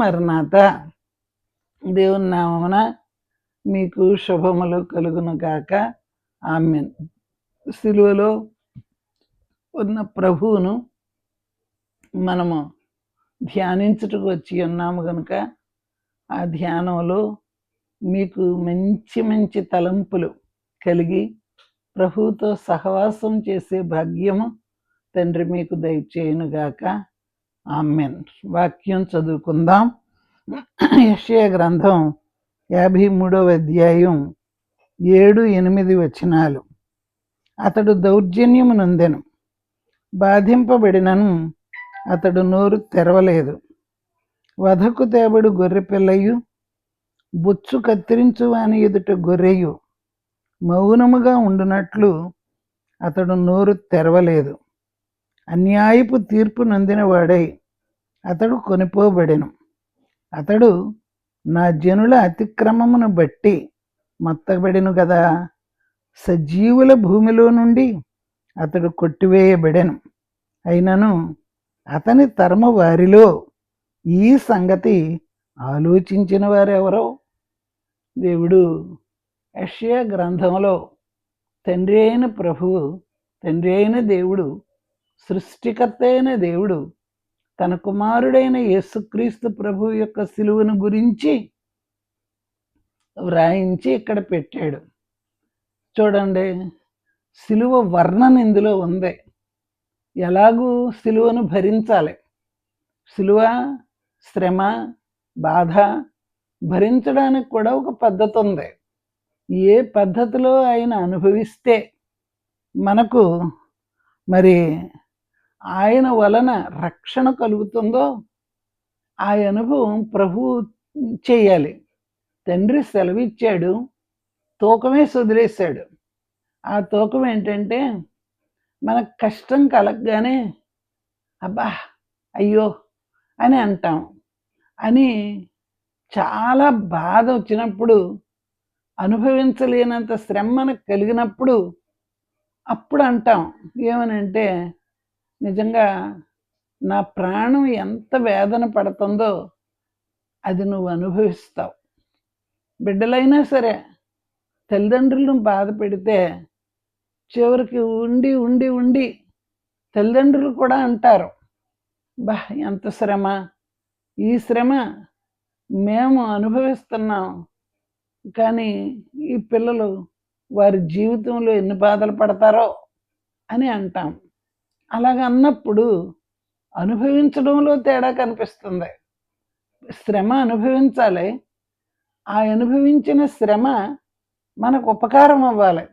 మరణాత. దేవుని నామమున మీకు శుభములు కలుగును గాక. ఆమేన్. సిలువలో ఉన్న ప్రభువును మనము ధ్యానించుటకు వచ్చి ఉన్నాము కనుక ఆ ధ్యానంలో మీకు మంచి మంచి తలంపులు కలిగి ప్రభువుతో సహవాసం చేసే భాగ్యము తండ్రి మీకు దయచేయునుగాక. ఆమేన్. వాక్యం చదువుకుందాం. యెషయా గ్రంథం 53వ అధ్యాయం 7-8 వచనాలు. అతడు దౌర్జన్యము నొందెను, బాధింపబడినను అతడు నోరు తెరవలేదు. వధకు తేబడు గొర్రెపిల్లయు బొచ్చు కత్తిరించు వాని ఎదుట గొర్రెయు మౌనముగా ఉండునట్లు అతడు నోరు తెరవలేదు. అన్యాయపు తీర్పు నొందిన వాడై అతడు కొనిపోబడెను. అతడు నా జనుల అతిక్రమమును బట్టి మొత్తబడెను గదా. సజీవుల భూమిలో నుండి అతడు కొట్టివేయబడెను. అయినను అతని తరము వారిలో ఈ సంగతి ఆలోచించిన వారెవరో? దేవుడు యెషయా గ్రంథంలో తండ్రి అయిన ప్రభువు, తండ్రి అయిన దేవుడు, సృష్టికర్త అయిన దేవుడు తన కుమారుడైన యేసుక్రీస్తు ప్రభువు యొక్క సిలువను గురించి వ్రాయించి ఇక్కడ పెట్టాడు. చూడండి, సిలువ వర్ణన ఇందులో ఉంది. ఎలాగూ సిలువను భరించాలి. సిలువ, శ్రమ, బాధ భరించడానికి కూడా ఒక పద్ధతి ఉంది. ఏ పద్ధతిలో ఆయన అనుభవిస్తే మనకు మరి ఆయన వలన రక్షణ కలుగుతుందో ఆ అనుభవం ప్రభువు చేయాలి. తండ్రి సెలవిచ్చాడు, తూకమేసి వదిలేశాడు. ఆ తూకం ఏంటంటే మనకు కష్టం కలగగానే అబ్బా అయ్యో అని అంటాం. అని చాలా బాధ వచ్చినప్పుడు, అనుభవించలేనంత శ్రమ మనకు కలిగినప్పుడు అప్పుడు అంటాం ఏమనంటే, నిజంగా నా ప్రాణం ఎంత వేదన పడుతుందో అది నువ్వు అనుభవిస్తావు. బిడ్డలైనా సరే తల్లిదండ్రులను బాధ పెడితే చివరికి ఉండి ఉండి ఉండి తల్లిదండ్రులు కూడా అంటారు, బా ఎంత శ్రమ, ఈ శ్రమ మేము అనుభవిస్తున్నాం, కానీ ఈ పిల్లలు వారి జీవితంలో ఎన్ని బాధలు పడతారో అని అంటాం. అలాగ అన్నప్పుడు అనుభవించడంలో తేడా కనిపిస్తుంది. శ్రమ అనుభవించాలి. ఆ అనుభవించిన శ్రమ మనకు ఉపకారం అవ్వాలి.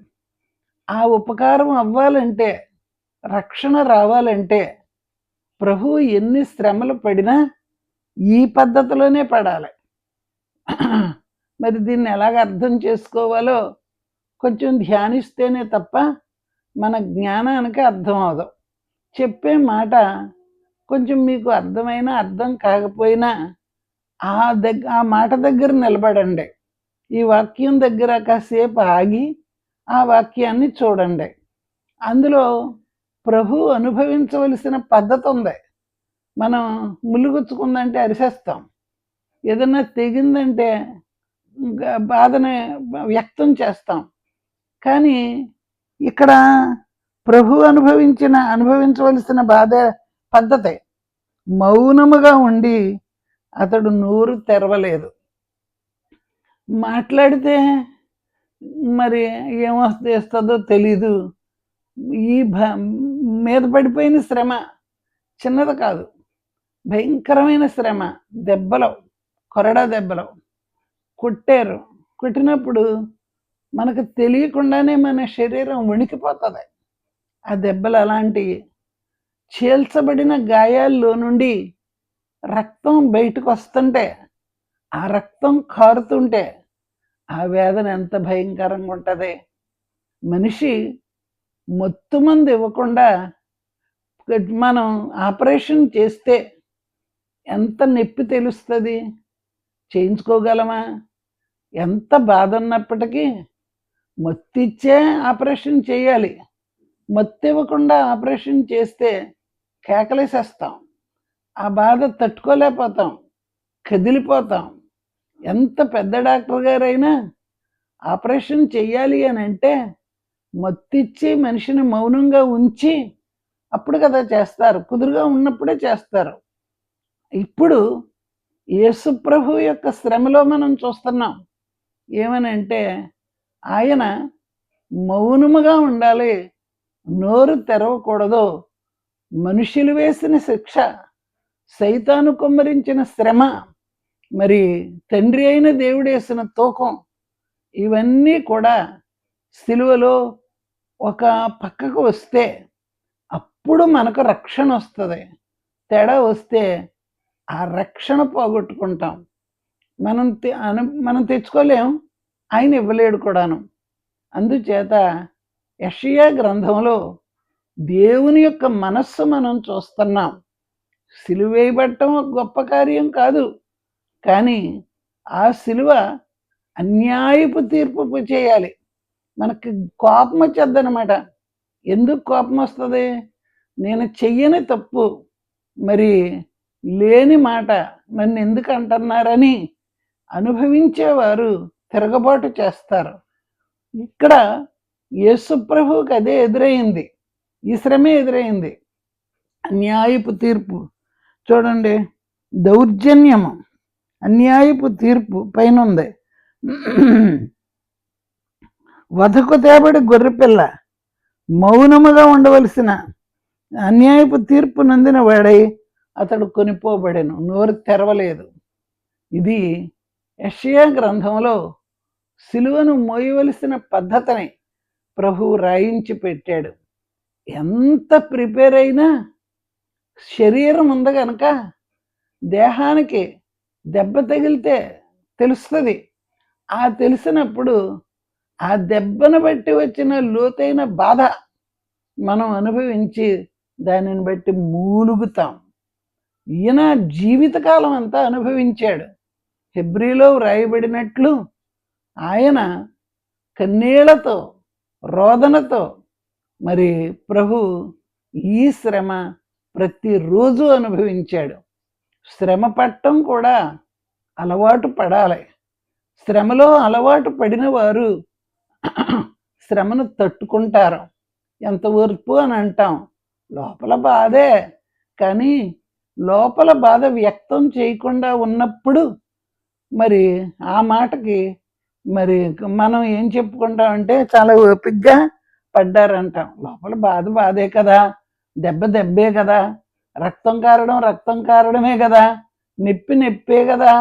ఆ ఉపకారం అవ్వాలంటే, రక్షణ రావాలంటే ప్రభువు ఎన్ని శ్రమలు పడినా ఈ పద్ధతిలోనే పడాలి. మరి దీన్ని ఎలాగ అర్థం చేసుకోవాలో కొంచెం ధ్యానిస్తేనే తప్ప మన జ్ఞానానికి అర్థం అవదు. చెప్పే మాట కొంచెం మీకు అర్థమైనా అర్థం కాకపోయినా ఆ మాట దగ్గర నిలబడండి. ఈ వాక్యం దగ్గర కాసేపు ఆగి ఆ వాక్యాన్ని చూడండి. అందులో ప్రభు అనుభవించవలసిన పద్ధతి ఉంది. మనం ములుగుచ్చుకుందంటే అరిసేస్తాం, ఏదన్నా తెగిందంటే బాధని వ్యక్తం చేస్తాం. కానీ ఇక్కడ ప్రభు అనుభవించవలసిన బాధ పద్ధతి మౌనముగా ఉండి అతడు నోరు తెరవలేదు. మాట్లాడితే మరి ఏమొస్తుందో తెలీదు. ఈ మీద పడిపోయిన శ్రమ చిన్నది కాదు, భయంకరమైన శ్రమ. దెబ్బలు, కొరడా దెబ్బలు కొట్టారు. కొట్టినప్పుడు మనకు తెలియకుండానే మన శరీరం వణికిపోతుంది. ఆ దెబ్బలు అలాంటివి. చీల్చబడిన గాయాల్లో నుండి రక్తం బయటకు వస్తుంటే, ఆ రక్తం కారుతుంటే ఆ వేదన ఎంత భయంకరంగా ఉంటుంది. మనిషి మత్తు మందు ఇవ్వకుండా మనం ఆపరేషన్ చేస్తే ఎంత నొప్పి తెలుస్తుంది? చేయించుకోగలమా? ఎంత బాధ ఉన్నప్పటికీ మత్తిచ్చే ఆపరేషన్ చేయాలి. మత్తు ఇవ్వకుండా ఆపరేషన్ చేస్తే కేకలేసేస్తాం, ఆ బాధ తట్టుకోలేకపోతాం. కదిలిపోతాం. ఎంత పెద్ద డాక్టర్ గారైనా ఆపరేషన్ చెయ్యాలి అని అంటే మత్తిచ్చి మనిషిని మౌనంగా ఉంచి అప్పుడు కదా చేస్తారు. కుదురుగా ఉన్నప్పుడే చేస్తారు. ఇప్పుడు యేసుప్రభు యొక్క శ్రమలో మనం చూస్తున్నాం. ఏమనంటే ఆయన మౌనముగా ఉండాలి, నోరు తెరవకూడదు. మనుషులు వేసిన శిక్ష, సైతాను కుమ్మరించిన శ్రమ, మరి తండ్రి అయిన దేవుడేసిన తూకం, ఇవన్నీ కూడా సిలువలో ఒక పక్కకు వస్తే అప్పుడు మనకు రక్షణ వస్తుంది. తేడా వస్తే ఆ రక్షణ పోగొట్టుకుంటాం. మనం తెచ్చుకోలేం, ఆయన ఇవ్వలేడు కూడాను. అందుచేత యెషయా గ్రంథంలో దేవుని యొక్క మనస్సు మనం చూస్తున్నాం. సిలువ వేయబడటం ఒక గొప్ప కార్యం కాదు, కానీ ఆ సిలువ అన్యాయపు తీర్పు చేయాలి. మనకి కోపం వచ్చేద్దనమాట. ఎందుకు కోపం వస్తుంది? నేను చెయ్యని తప్పు, మరి లేని మాట నన్ను ఎందుకు అంటున్నారని అనుభవించేవారు తిరగబాటు చేస్తారు. ఇక్కడ యేసుప్రభువుకి అదే ఎదురైంది, ఈ శ్రమే ఎదురైంది. అన్యాయపు తీర్పు చూడండి, దౌర్జన్యము, అన్యాయపు తీర్పు పైన ఉంది. వధకు తేబడి గొర్రెపిల్ల, మౌనముగా ఉండవలసిన అన్యాయపు తీర్పు నందిన వాడై అతడు కొనిపోబడెను, నోరు తెరవలేదు. ఇది యెషయా గ్రంథంలో సిలువను మోయవలసిన పద్ధతిని ప్రభువు రాయించి పెట్టాడు. ఎంత ప్రిపేర్ అయినా శరీరం ఉంది కనుక దేహానికి దెబ్బ తగిలితే తెలుస్తుంది. ఆ తెలిసినప్పుడు ఆ దెబ్బను బట్టి వచ్చిన లోతైన బాధ మనం అనుభవించి దానిని బట్టి మూలుగుతాం. ఈయన జీవితకాలం అంతా అనుభవించాడు. హెబ్రీలో వ్రాయబడినట్లు ఆయన కన్నీళ్లతో, రోదనతో మరి ప్రభు ఈ శ్రమ ప్రతిరోజు అనుభవించాడు. శ్రమ పడటం కూడా అలవాటు పడాలి. శ్రమలో అలవాటు పడిన వారు శ్రమను తట్టుకుంటారు. ఎంత ఓర్పు అని అంటాం, లోపల బాధే, కానీ లోపల బాధ వ్యక్తం చేయకుండా ఉన్నప్పుడు మరి ఆ మాటకి మరి మనం ఏం చెప్పుకుంటామంటే చాలా ఓపికగా పడ్డారంటాం. లోపల బాధ బాధే కదా, దెబ్బ దెబ్బే కదా, రక్తం కారడమే కదా, నొప్పే కదా,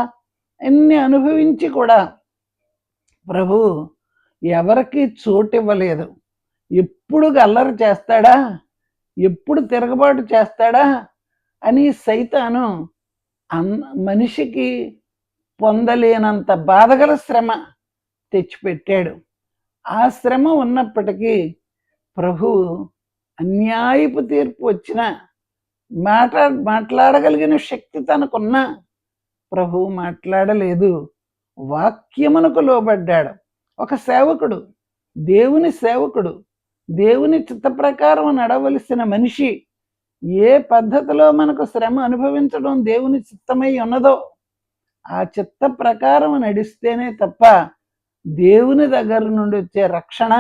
అన్ని అనుభవించి కూడా ప్రభు ఎవరికి చోటు ఇవ్వలేదు. ఎప్పుడు గల్లరి చేస్తాడా, ఎప్పుడు తిరగబాటు చేస్తాడా అని సైతాను మనిషికి పొందలేనంత బాధగల శ్రమ తెచ్చిపెట్టాడు. ఆ శ్రమ ఉన్నప్పటికీ ప్రభు అన్యాయపు తీర్పు వచ్చిన మాట్లాడగలిగిన శక్తి తనకున్న ప్రభు మాట్లాడలేదు. వాక్యమునకు లోబడ్డాడు. ఒక సేవకుడు, దేవుని సేవకుడు, దేవుని చిత్త ప్రకారం నడవలసిన మనిషి ఏ పద్ధతిలో మనకు శ్రమ అనుభవించడం దేవుని చిత్తమై ఉన్నదో ఆ చిత్త ప్రకారం నడిస్తేనే తప్ప దేవుని దగ్గర నుండి వచ్చే రక్షణ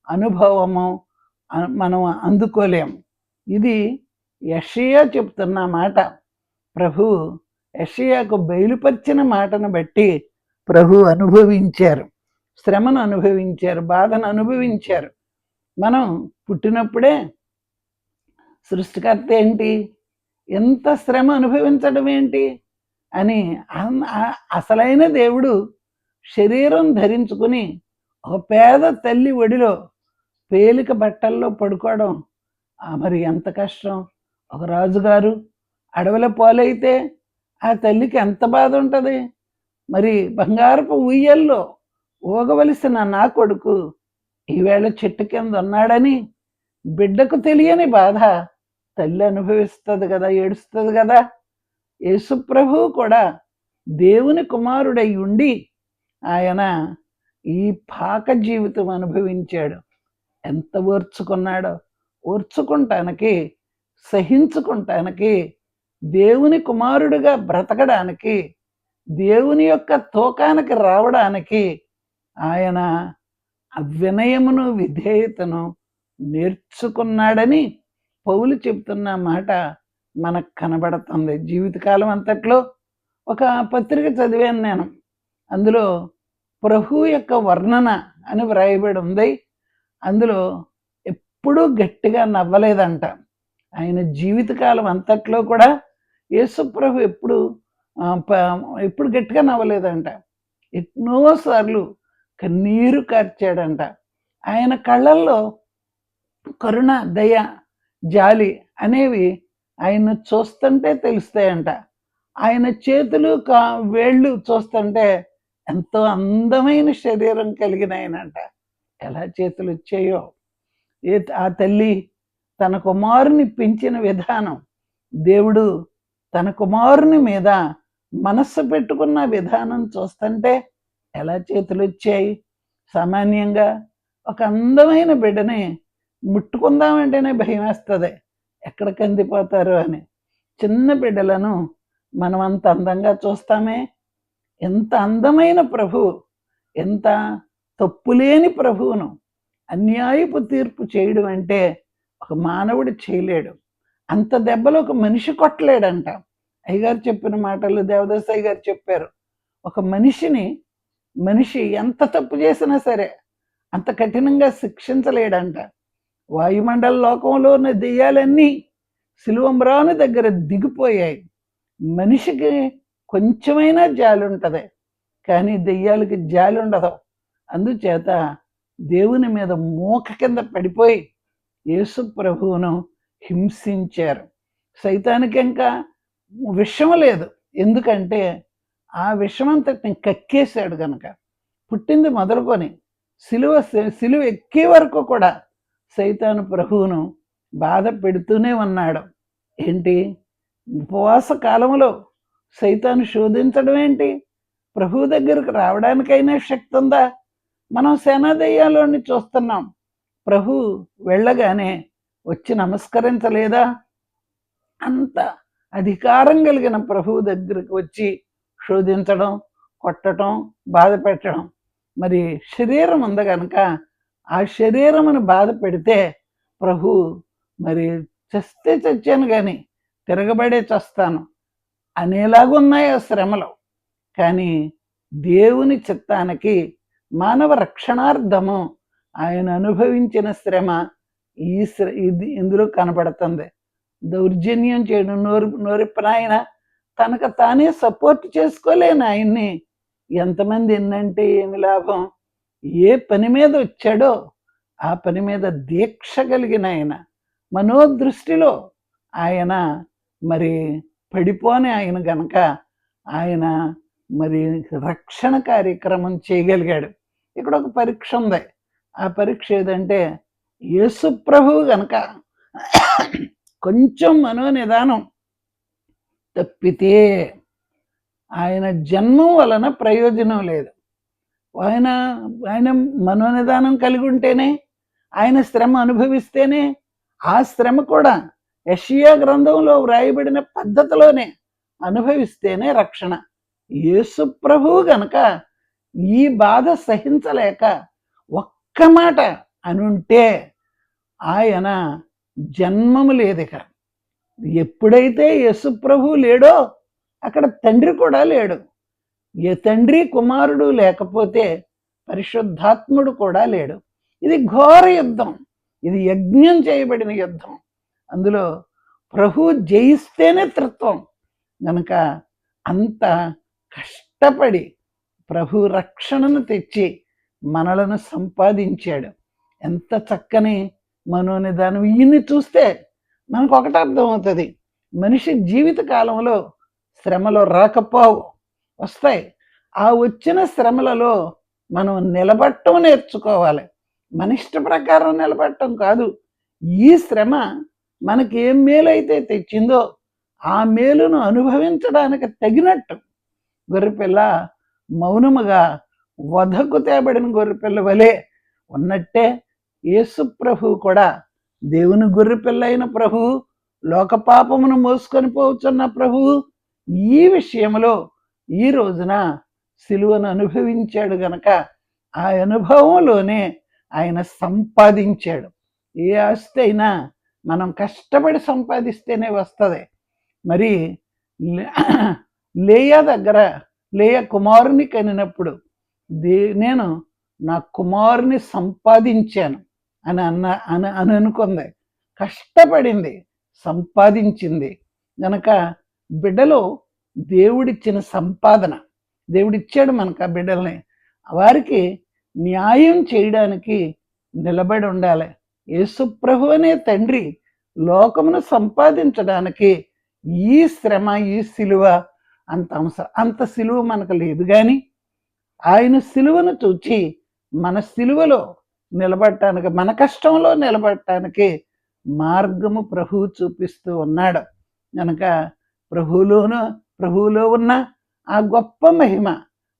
అనుభవము మనం అందుకోలేము. ఇది యెషయా చెప్తున్న మాట. ప్రభు యెషయాకు బయలుపరిచిన మాటను బట్టి ప్రభు అనుభవించారు, శ్రమను అనుభవించారు, బాధను అనుభవించారు. మనం పుట్టినప్పుడే సృష్టికర్త ఏంటి, ఎంత శ్రమ అనుభవించడం ఏంటి అని అసలైన దేవుడు శరీరం ధరించుకుని ఒక పేద తల్లి ఒడిలో పేలిక బట్టల్లో పడుకోవడం మరి ఎంత కష్టం. ఒక రాజుగారు అడవిలో పాలైతే ఆ తల్లికి ఎంత బాధ ఉంటుంది. మరి బంగారపు ఉయ్యల్లో ఊగవలసిన నా కొడుకు ఈవేళ చెట్టు కింద ఉన్నాడని బిడ్డకు తెలియని బాధ తల్లి అనుభవిస్తుంది కదా, ఏడుస్తుంది కదా. యేసుప్రభు కూడా దేవుని కుమారుడై ఉండి ఆయన ఈ పాక జీవితం అనుభవించాడు. ఎంత ఓర్చుకున్నాడో, ఓర్చుకుంటానికి, సహించుకుంటానికి, దేవుని కుమారుడిగా బ్రతకడానికి దేవుని యొక్క తూకానికి రావడానికి ఆయన వినయమును విధేయతను నేర్చుకున్నాడని పౌలు చెప్తున్న మాట మనకు కనబడుతుంది. జీవితకాలం అంతట్లో ఒక పత్రిక చదివాను నేను. అందులో ప్రభు యొక్క వర్ణన అని వ్రాయబడి ఉంది. అందులో ఎప్పుడూ గట్టిగా నవ్వలేదంట. ఆయన జీవితకాలం అంతట్లో కూడా యేసు ప్రభు ఎప్పుడు గట్టిగా నవ్వలేదంట. ఎన్నోసార్లు కన్నీరు కార్చాడంట. ఆయన కళ్ళల్లో కరుణ, దయ, జాలి అనేవి ఆయన్ను చూస్తుంటే తెలుస్తాయంట. ఆయన చేతులు వేళ్ళు చూస్తుంటే ఎంతో అందమైన శరీరం కలిగిన ఆయనంట. ఎలా చేతులు వచ్చాయో! ఆ తల్లి తన కుమారుని పెంచిన విధానం, దేవుడు తన కుమారుని మీద మనస్సు పెట్టుకున్న విధానం చూస్తుంటే ఎలా చేతులు వచ్చాయి! సామాన్యంగా ఒక అందమైన బిడ్డని ముట్టుకుందామంటేనే భయం వేస్తుంది, ఎక్కడ కందిపోతారు అని. చిన్న బిడ్డలను మనం అంత అందంగా చూస్తామే. ఎంత అందమైన ప్రభు, ఎంత తప్పులేని ప్రభువును అన్యాయపు తీర్పు చేయడం అంటే ఒక మానవుడు చేయలేడు. అంత దెబ్బలు ఒక మనిషి కొట్టలేడంట. అయ్యగారు చెప్పిన మాటలు దేవదాస్ అయ్య గారు చెప్పారు. ఒక మనిషి ఎంత తప్పు చేసినా సరే అంత కఠినంగా శిక్షించలేడంట. వాయుమండల లోకంలో ఉన్న దెయ్యాలన్నీ శిలువమ్రాను దగ్గర దిగిపోయాయి. మనిషికి కొంచెమైనా జాలి ఉంటుంది, కానీ దెయ్యాలకి జాలి ఉండదు. అందుచేత దేవుని మీద మూక కింద పడిపోయి యేసు ప్రభువును హింసించారు. సైతానికి ఇంకా విషం లేదు, ఎందుకంటే ఆ విషమంతటిని కక్కేశాడు కనుక. పుట్టింది మొదలుకొని సిలువ ఎక్కే వరకు కూడా సైతాను ప్రభువును బాధ పెడుతూనే ఉన్నాడు. ఏంటి, ఉపవాస కాలంలో సైతాను శోధించడం ఏంటి? ప్రభువు దగ్గరకు రావడానికైనా శక్తి ఉందా? మనం సేనాదయ్యాలోని చూస్తున్నాం. ప్రభు వెళ్ళగానే వచ్చి నమస్కరించలేదా? అంత అధికారం కలిగిన ప్రభువు దగ్గరికి వచ్చి శోధించడం, కొట్టడం, బాధ పెట్టడం. మరి శరీరం ఉంది కనుక ఆ శరీరమును బాధ పెడితే ప్రభు మరి చస్తే చచ్చాను కానీ తిరగబడే చస్తాను అనేలాగున్నాయి ఆ శ్రమలు. కానీ దేవుని చిత్తానికి మానవ రక్షణార్థము ఆయన అనుభవించిన శ్రమ ఇది ఇందులో కనబడుతుంది. దౌర్జన్యం చేయడం, నోరిప్పిన ఆయన తనకు తానే సపోర్ట్ చేసుకోలేని ఆయన్ని ఎంతమంది ఎన్నంటే ఏమి లాభం? ఏ పని మీద వచ్చాడో ఆ పని మీద దీక్ష కలిగిన ఆయన మనోదృష్టిలో ఆయన మరి పడిపోని ఆయన గనక ఆయన మరి రక్షణ కార్యక్రమం చేయగలిగాడు. ఇక్కడ ఒక పరీక్ష ఉంది. ఆ పరీక్ష ఏదంటే యేసు ప్రభువు గనక కొంచెం మనోనిదానం తప్పితే ఆయన జన్మం వలన ప్రయోజనం లేదు. ఆయన మనోనిదానం కలిగి ఉంటేనే, ఆయన శ్రమ అనుభవిస్తేనే, ఆ శ్రమ కూడా యెషయా గ్రంథంలో వ్రాయబడిన పద్ధతిలోనే అనుభవిస్తేనే రక్షణ. యేసు ప్రభువు గనక ఈ బాధ సహించలేక ఒక్క మాట అనుంటే ఆయన జన్మము లేదిక. ఎప్పుడైతే యేసు ప్రభువు లేడో అక్కడ తండ్రి కూడా లేడు. ఏ తండ్రి కుమారుడు లేకపోతే పరిశుద్ధాత్ముడు కూడా లేడు. ఇది ఘోర యుద్ధం, ఇది యజ్ఞం చేయబడిన యుద్ధం. అందులో ప్రభు జయిస్తేనే త్రిత్వం గనక అంత కష్టపడి ప్రభు రక్షణను తెచ్చి మనలను సంపాదించాడు. ఎంత చక్కని మనోనిదానం! ఈయన్ని చూస్తే మనకు ఒకటి అర్థమవుతుంది, మనిషి జీవిత కాలంలో శ్రమలు రాకపోవు, వస్తాయి. ఆ వచ్చిన శ్రమలలో మనం నిలబడటం నేర్చుకోవాలి. మన ఇష్ట ప్రకారం నిలబడటం కాదు. ఈ శ్రమ మనకి ఏం మేలైతే తెచ్చిందో ఆ మేలును అనుభవించడానికి తగినట్టు గొర్రెపిల్ల మౌనముగా వధకు తేబడిన గొర్రెపిల్ల వలె ఉన్నట్టే యేసు ప్రభు కూడా దేవుని గొర్రెపిల్ల అయిన ప్రభువు, లోకపాపమును మోసుకొని పోతున్న ప్రభువు ఈ విషయంలో ఈ రోజున సిలువను అనుభవించాడు గనక ఆ అనుభవంలోనే ఆయన సంపాదించాడు. ఏ ఆస్తి అయినా మనం కష్టపడి సంపాదిస్తేనే వస్తుంది. మరి లేయా దగ్గర లేయా కుమారుని కనినప్పుడు నేను నా కుమారుని సంపాదించాను అని అనుకుంది. కష్టపడింది, సంపాదించింది గనక బిడ్డలో దేవుడిచ్చిన సంపాదన, దేవుడిచ్చాడు మనకు ఆ బిడ్డల్ని. వారికి న్యాయం చేయడానికి నిలబడి ఉండాలి. యేసుప్రభు అనే తండ్రి లోకమును సంపాదించడానికి ఈ శ్రమ, ఈ సిలువ అంత సిలువ మనకు లేదు. కానీ ఆయన సిలువను చూచి మన సిలువలో నిలబడటానికి, మన కష్టంలో నిలబడటానికి మార్గము ప్రభువు చూపిస్తూ ఉన్నాడు. కనుక ప్రభువులో ఉన్న ఆ గొప్ప మహిమ,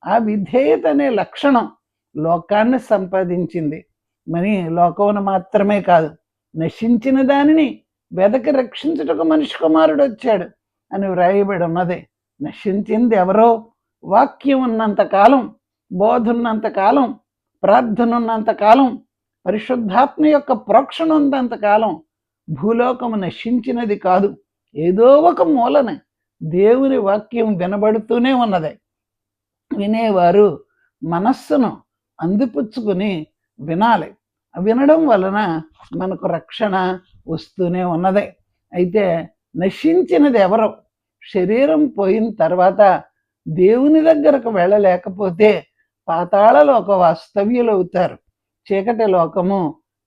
ఆ విధేయత అనే లక్షణం లోకాన్ని సంపాదించింది. మరి లోకమును మాత్రమే కాదు, నశించిన దానిని వెదకి రక్షించుటకు మనిషి కుమారుడు వచ్చాడు అని వ్రాయబడి ఉన్నది. నశించింది ఎవరో? వాక్యం ఉన్నంతకాలం, బోధ ఉన్నంతకాలం, ప్రార్థన ఉన్నంతకాలం, పరిశుద్ధాత్మ యొక్క ప్రోక్షణ ఉన్నంతకాలం భూలోకము నశించినది కాదు. ఏదో ఒక మూలన దేవుని వాక్యం వినబడుతూనే ఉన్నది. వినేవారు మనస్సును అందిపుచ్చుకుని వినాలి. వినడం వలన మనకు రక్షణ వస్తూనే ఉన్నది. అయితే నశించినది ఎవరు? శరీరం పోయిన తర్వాత దేవుని దగ్గరకు వెళ్ళలేకపోతే పాతాళ లోక వాస్తవ్యులు అవుతారు. చీకటి లోకము,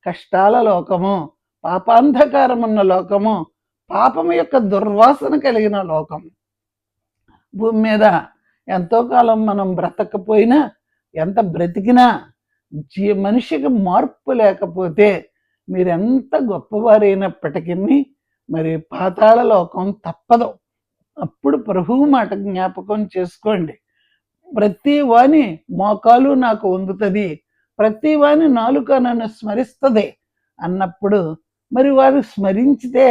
కష్టాల లోకము, పాపాంధకారమున్న లోకము, పాపము యొక్క దుర్వాసన కలిగిన లోకం. భూమి మీద ఎంతో కాలం మనం బ్రతకపోయినా, ఎంత బ్రతికినా మనిషికి మార్పు లేకపోతే మీరెంత గొప్పవారైనప్పటికీ మరి పాతాళ లోకం తప్పదు. అప్పుడు ప్రభువు మాట జ్ఞాపకం చేసుకోండి. ప్రతి వాని మోకాలు నాకు వంగుతుంది, ప్రతి వాని నాలుక నన్ను స్మరిస్తుంది అన్నప్పుడు మరి వారు స్మరించితే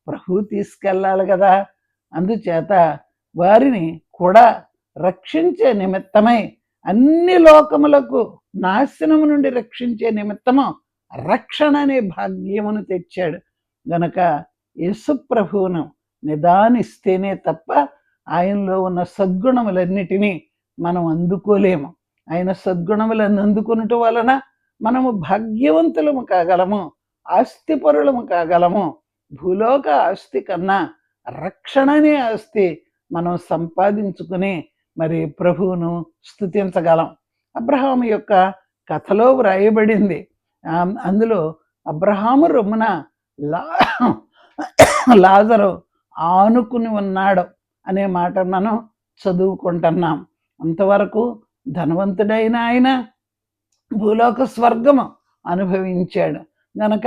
ప్రభువు తీసుకెళ్ళాలి కదా. అందుచేత వారిని కూడా రక్షించే నిమిత్తమై, అన్ని లోకములకు నాశనము నుండి రక్షించే నిమిత్తము రక్షణ అనే భాగ్యమును తెచ్చాడు. గనక యేసు ప్రభువును నిదానిస్తేనే తప్ప ఆయనలో ఉన్న సద్గుణములన్నిటినీ మనం అందుకోలేము. ఆయన సద్గుణములను అందుకునటం వలన మనము భాగ్యవంతులము కాగలము, ఆస్తిపరులము కాగలము. భూలోక ఆస్తి కన్నా రక్షణనే ఆస్తి మనం సంపాదించుకుని మరి ప్రభువును స్తుతించగలం. అబ్రహాము యొక్క కథలో వ్రాయబడింది. అందులో అబ్రహాము రొమ్మున లాజరు ఆనుకుని ఉన్నాడు అనే మాట మనం చదువుకుంటున్నాం. అంతవరకు ధనవంతుడైన ఆయన భూలోక స్వర్గము అనుభవించాడు. గనక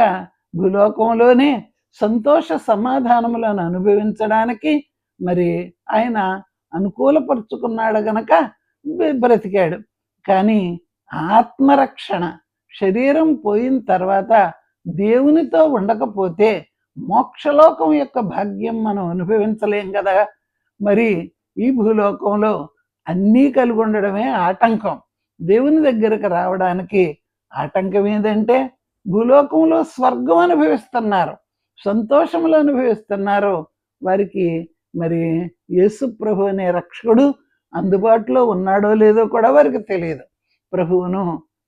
భూలోకంలోనే సంతోష సమాధానములను అనుభవించడానికి మరి ఆయన అనుకూలపరుచుకున్నాడు గనక బ్రతికాడు. కానీ ఆత్మరక్షణ, శరీరం పోయిన తర్వాత దేవునితో ఉండకపోతే మోక్షలోకం యొక్క భాగ్యం మనం అనుభవించలేం కదా. మరి ఈ భూలోకంలో అన్నీ కలిగి ఉండడమే ఆటంకం. దేవుని దగ్గరకు రావడానికి ఆటంకం ఏదంటే, భూలోకంలో స్వర్గం అనుభవిస్తున్నారు, సంతోషములు అనుభవిస్తున్నారు. వారికి మరి యేసు ప్రభు అనే రక్షకుడు అందుబాటులో ఉన్నాడో లేదో కూడా వారికి తెలియదు. ప్రభువును,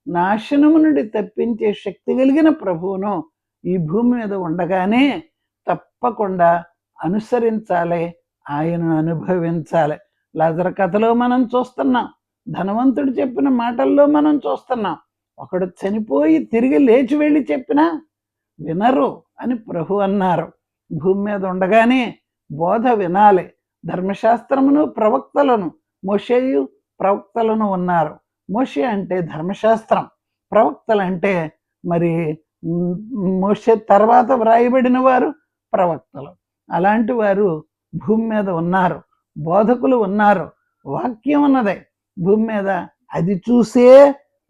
నాశనము నుండి తప్పించే శక్తి కలిగిన ప్రభువును ఈ భూమి మీద ఉండగానే తప్పకుండా అనుసరించాలి, ఆయనను అనుభవించాలి. లాజరు కథలో మనం చూస్తున్నాం, ధనవంతుడు చెప్పిన మాటల్లో మనం చూస్తున్నాం. ఒకడు చనిపోయి తిరిగి లేచి వెళ్ళి చెప్పినా వినరు అని ప్రభు అన్నారు. భూమి మీద ఉండగానే బోధ వినాలి. ధర్మశాస్త్రమును ప్రవక్తలను, మోషేయు ప్రవక్తలను ఉన్నారు. మోషే అంటే ధర్మశాస్త్రం, ప్రవక్తలంటే మరి మోషే తర్వాత వ్రాయబడిన వారు ప్రవక్తలు. అలాంటి వారు భూమి మీద ఉన్నారు, బోధకులు ఉన్నారు, వాక్యం ఉన్నదే భూమి మీద. అది చూసే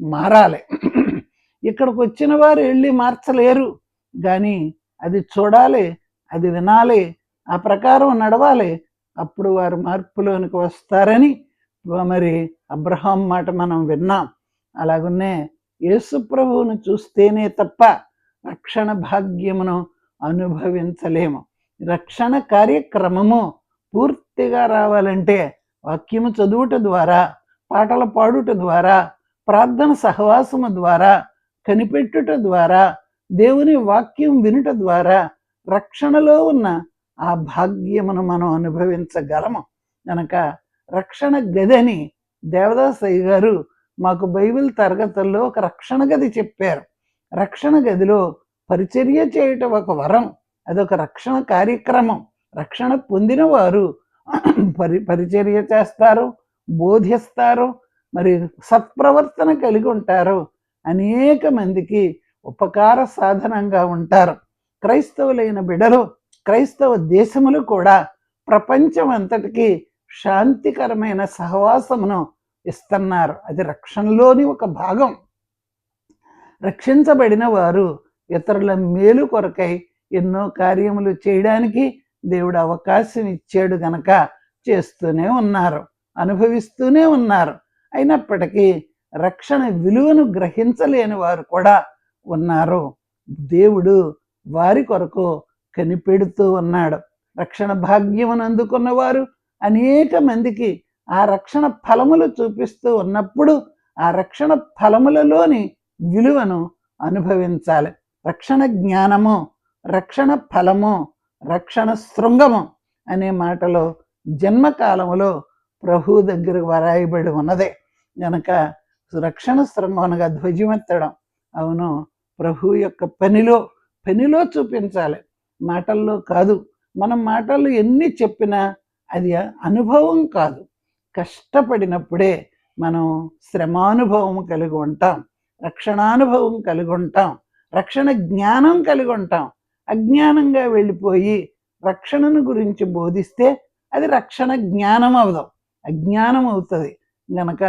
మారాలి. ఇక్కడికి వచ్చిన వారు వెళ్ళి మార్చలేరు, కానీ అది చూడాలి, అది వినాలి, ఆ ప్రకారం నడవాలి. అప్పుడు వారు మార్పులోనికి వస్తారని మరి అబ్రహాం మాట మనం విన్నాం. అలాగనే యేసు ప్రభువును చూస్తేనే తప్ప రక్షణ భాగ్యమును అనుభవించలేము. రక్షణ కార్యక్రమము పూర్తిగా రావాలంటే వాక్యము చదువుట ద్వారా, పాటలు పాడుట ద్వారా, ప్రార్థన సహవాసము ద్వారా, కనిపెట్టుట ద్వారా, దేవుని వాక్యం వినుట ద్వారా రక్షణలో ఉన్న ఆ భాగ్యమును మనం అనుభవించగలము. కనుక రక్షణ గదని దేవదాసయ్య గారు మాకు బైబిల్ తరగతుల్లో ఒక రక్షణ గది చెప్పారు. రక్షణ గదిలో పరిచర్య చేయటం ఒక వరం, అదొక రక్షణ కార్యక్రమం. రక్షణ పొందిన వారు పరిచర్య చేస్తారు, బోధిస్తారు, మరి సత్ప్రవర్తన కలిగి ఉంటారు, అనేక మందికి ఉపకార సాధనంగా ఉంటారు. క్రైస్తవులైన బిడ్డలు, క్రైస్తవ దేశములు కూడా ప్రపంచం అంతటికి శాంతికరమైన సహవాసమును ఇస్తున్నారు. అది రక్షణలోని ఒక భాగం. రక్షించబడిన వారు ఇతరుల మేలు కొరకై ఎన్నో కార్యములు చేయడానికి దేవుడు అవకాశం ఇచ్చాడు గనక చేస్తూనే ఉన్నారు, అనుభవిస్తూనే ఉన్నారు. అయినప్పటికీ రక్షణ విలువను గ్రహించలేని వారు కూడా ఉన్నారు. దేవుడు వారి కొరకు కనిపెడుతూ ఉన్నాడు. రక్షణ భాగ్యమును అందుకున్న వారు అనేక మందికి ఆ రక్షణ ఫలములు చూపిస్తూ ఉన్నప్పుడు ఆ రక్షణ ఫలములలోని విలువను అనుభవించాలి. రక్షణ జ్ఞానము, రక్షణ ఫలము, రక్షణ శృంగము అనే మాటలో జన్మకాలములో ప్రభు దగ్గర వరాయబడి ఉన్నదే. గనక రక్షణ శృంగం అనగా ధ్వజమెత్తడం. అవును, ప్రభు యొక్క పనిలో చూపించాలి, మాటల్లో కాదు. మనం మాటలు ఎన్ని చెప్పినా అది అనుభవం కాదు. కష్టపడినప్పుడే మనం శ్రమానుభవం కలిగి ఉంటాం, రక్షణానుభవం కలిగి ఉంటాం, రక్షణ జ్ఞానం కలిగి ఉంటాం. అజ్ఞానంగా వెళ్ళిపోయి రక్షణను గురించి బోధిస్తే అది రక్షణ జ్ఞానం అవదు, అజ్ఞానం అవుతుంది. గనక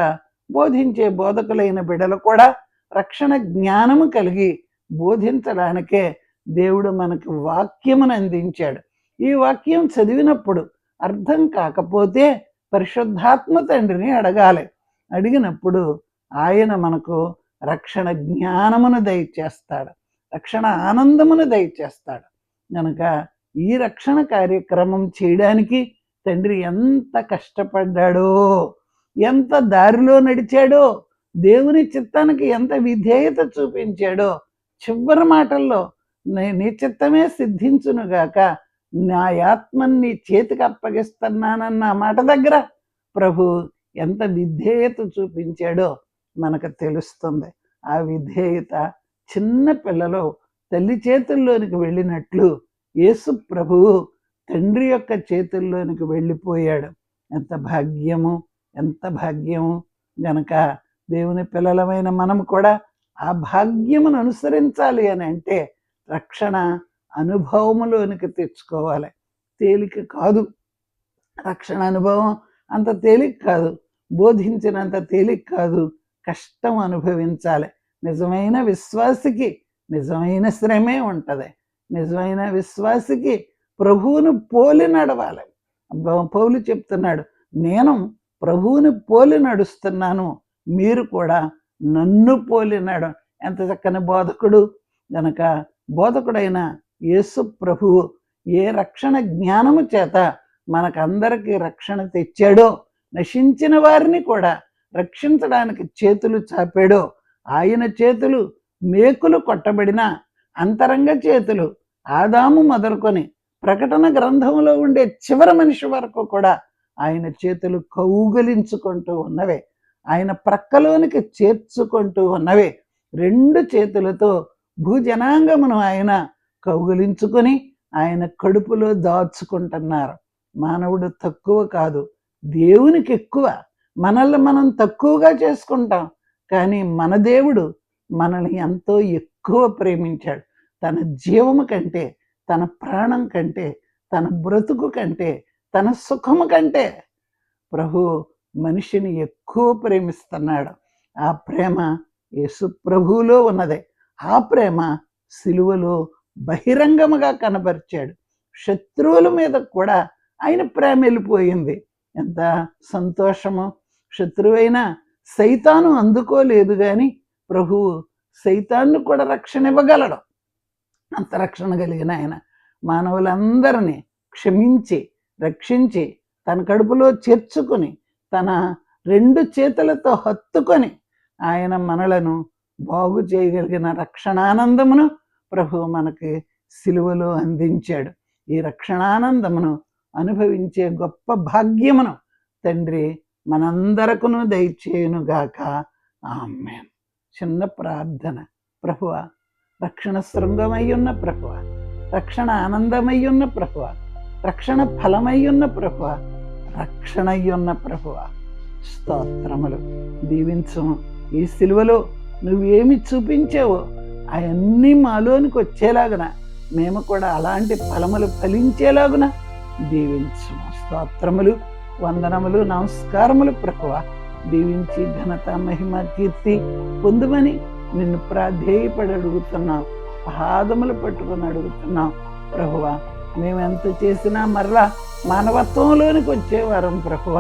బోధించే బోధకులైన బిడ్డలు కూడా రక్షణ జ్ఞానము కలిగి బోధించడానికే దేవుడు మనకు వాక్యమును అందించాడు. ఈ వాక్యం చదివినప్పుడు అర్థం కాకపోతే పరిశుద్ధాత్మ తండ్రిని అడగాలి. అడిగినప్పుడు ఆయన మనకు రక్షణ జ్ఞానమును దయచేస్తాడు, రక్షణ ఆనందమును దయచేస్తాడు. కనుక ఈ రక్షణ కార్యక్రమం చేయడానికి తండ్రి ఎంత కష్టపడ్డాడో, ఎంత దారిలో నడిచాడో, దేవుని చిత్తానికి ఎంత విధేయత చూపించాడో. చివరి మాటల్లో నీ చిత్తమే సిద్ధించునుగాక, నా ఆత్మని నీ చేతికి అప్పగిస్తున్నానన్న మాట దగ్గర ప్రభు ఎంత విధేయత చూపించాడో మనకు తెలుస్తుంది. ఆ విధేయత చిన్న పిల్లలు తల్లి చేతుల్లోనికి వెళ్ళినట్లు యేసు ప్రభువు తండ్రి యొక్క చేతుల్లోనికి వెళ్ళిపోయాడు. ఎంత భాగ్యము, ఎంత భాగ్యము. గనక దేవుని పిల్లలమైన మనం కూడా ఆ భాగ్యమును అనుసరించాలి అని అంటే రక్షణ అనుభవములోనికి తెచ్చుకోవాలి. తేలిక కాదు, రక్షణ అనుభవం అంత తేలిక కాదు, బోధించినంత తేలిక కాదు. కష్టం అనుభవించాలి. నిజమైన విశ్వాసికి నిజమైన శ్రమే ఉంటుంది. నిజమైన విశ్వాసికి ప్రభువును పోలి నడవాలి. పౌలు చెప్తున్నాడు, నేను ప్రభువుని పోలి నడుస్తున్నాను, మీరు కూడా నన్ను పోలి నడు. ఎంత చక్కని బోధకుడు. గనక బోధకుడైన యేసు ప్రభువు ఏ రక్షణ జ్ఞానము చేత మనకందరికీ రక్షణ తెచ్చాడో, నశించిన వారిని కూడా రక్షించడానికి చేతులు చాపాడో, ఆయన చేతులు మేకులు కొట్టబడిన అంతరంగ చేతులు ఆదాము మొదలుకొని ప్రకటన గ్రంథంలో ఉండే చివరి మనిషి వరకు కూడా ఆయన చేతులు కౌగలించుకుంటూ ఉన్నవే, ఆయన ప్రక్కలోనికి చేర్చుకుంటూ ఉన్నవే. రెండు చేతులతో భూజనాంగమును ఆయన కౌగలించుకొని ఆయన కడుపులో దాచుకుంటున్నారు. మానవుడు తక్కువ కాదు, దేవునికి ఎక్కువ. మనల్ని మనం తక్కువగా చేసుకుంటాం, కానీ మన దేవుడు మనల్ని ఎంతో ఎక్కువ ప్రేమించాడు. తన జీవము కంటే, తన ప్రాణం కంటే, తన బ్రతుకు కంటే, తన సుఖము కంటే ప్రభు మనిషిని ఎక్కువ ప్రేమిస్తున్నాడు. ఆ ప్రేమ యేసు ప్రభువులో ఉన్నదే. ఆ ప్రేమ సిలువలో బహిరంగముగా కనబరిచాడు. శత్రువుల మీద కూడా ఆయన ప్రేమ వెళ్ళిపోయింది. ఎంత సంతోషము! శత్రువైన సైతాను అందుకోలేదు కానీ ప్రభువు సైతాన్ని కూడా రక్షణ ఇవ్వగలడు. అంత రక్షణ కలిగిన ఆయన మానవులందరినీ క్షమించి రక్షించి తన కడుపులో చేర్చుకొని తన 2 చేతులతో హత్తుకొని ఆయన మనలను బాగు చేయగలిగిన రక్షణానందమును ప్రభువు మనకి సిలువలో అందించాడు. ఈ రక్షణానందమును అనుభవించే గొప్ప భాగ్యమును తండ్రి మనందరకును దయచేయునుగాక. ఆమేన్. చిన్న ప్రార్థన. ప్రభువా, రక్షణ శృంగమయ్యున్న ప్రభువ, రక్షణ ఆనందమయ్యున్న ప్రభువ, రక్షణ ఫలమయ్యున్న ప్రభువ, రక్షణయ్యున్న ప్రభువ, స్తోత్రములు. దీవించము. ఈ సిలువలో నువ్వేమి చూపించావో అవన్నీ మాలోనికి వచ్చేలాగున మేము కూడా అలాంటి ఫలములు ఫలించేలాగున దీవించము. స్తోత్రములు, వందనములు, నమస్కారములు ప్రభువ. దీవించి ఘనత మహిమ కీర్తి పొందుమని నిన్ను ప్రాధేయపడి అడుగుతున్నాం. పాదములు పట్టుకుని అడుగుతున్నాం ప్రభువ. మేమెంత చేసినా మరలా మానవత్వంలోనికి వచ్చేవారం ప్రభువ.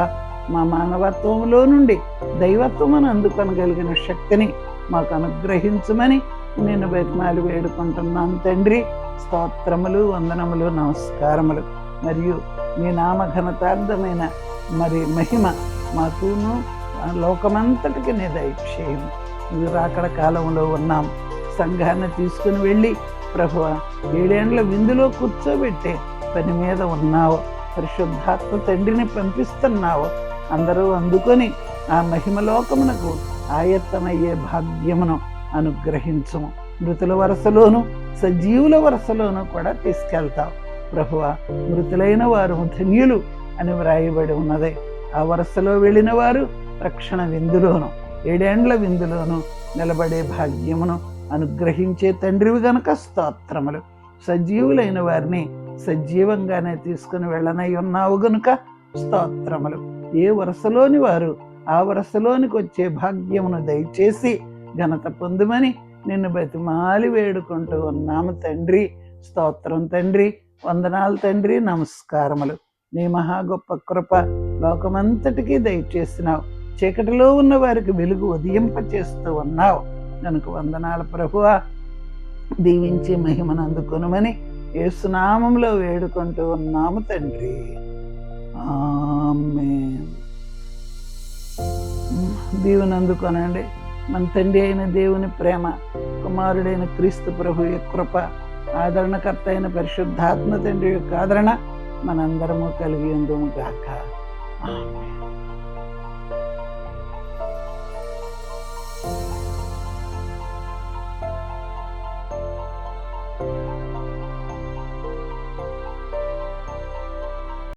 మా మానవత్వంలో నుండి దైవత్వమును అందుకొనగలిగిన శక్తిని మాకు అనుగ్రహించమని నేను బతిమాలి వేడుకుంటున్నాను తండ్రి. స్తోత్రములు, వందనములు, నమస్కారములు. మరియు మీ నామ ఘనతార్థమైన మహిమ మాకును లోకమంతటికి నీ దయచేయము. ఇది రాకడ కాలంలో ఉన్నాం. సంఘాన్ని తీసుకుని వెళ్ళి ప్రభువ 7 ఏండ్ల విందులో కూర్చోబెట్టే పని మీద ఉన్నావు. పరిశుద్ధాత్మ తండ్రిని పంపిస్తున్నావు. అందరూ అందుకొని ఆ మహిమలోకమునకు ఆయత్తమయ్యే భాగ్యమును అనుగ్రహించము. మృతుల వరుసలోను సజీవుల వరుసలోను కూడా తీసుకెళ్తావు ప్రభువ. మృతులైన వారు ధన్యులు అని వ్రాయబడి ఉన్నది. ఆ వరుసలో వెళ్ళిన వారు రక్షణ విందులోను 7 ఏండ్ల విందులోను నిలబడే భాగ్యమును అనుగ్రహించే తండ్రివి గనక స్తోత్రములు. సజీవులైన వారిని సజీవంగానే తీసుకుని వెళ్ళనై ఉన్నావు గనుక స్తోత్రములు. ఏ వరుసలోని వారు ఆ వరుసలోనికి వచ్చే భాగ్యమును దయచేసి ఘనత పొందుమని నిన్ను బతిమాలి వేడుకుంటూ ఉన్నాము తండ్రి. స్తోత్రం తండ్రి, వందనాలు తండ్రి, నమస్కారములు. నీ మహా గొప్ప కృప లోకమంతటికీ దయచేసినావు. చీకటిలో ఉన్న వారికి వెలుగు ఉదయింపచేస్తూ ఉన్నావు కనుక వందనాలు ప్రభువా. దీవించి మహిమను అందుకొనుమని యేసునామములో వేడుకుంటూ ఉన్నాము తండ్రి. ఆమేన్. దీవెన అందుకొనండి. మన తండ్రి అయిన దేవుని ప్రేమ, కుమారుడైన క్రీస్తు ప్రభు యొక్క కృప, ఆదరణకర్త అయిన పరిశుద్ధాత్మ తండ్రి యొక్క ఆదరణ మనందరము కలిగి ఉందుము గాక. ఆమేన్.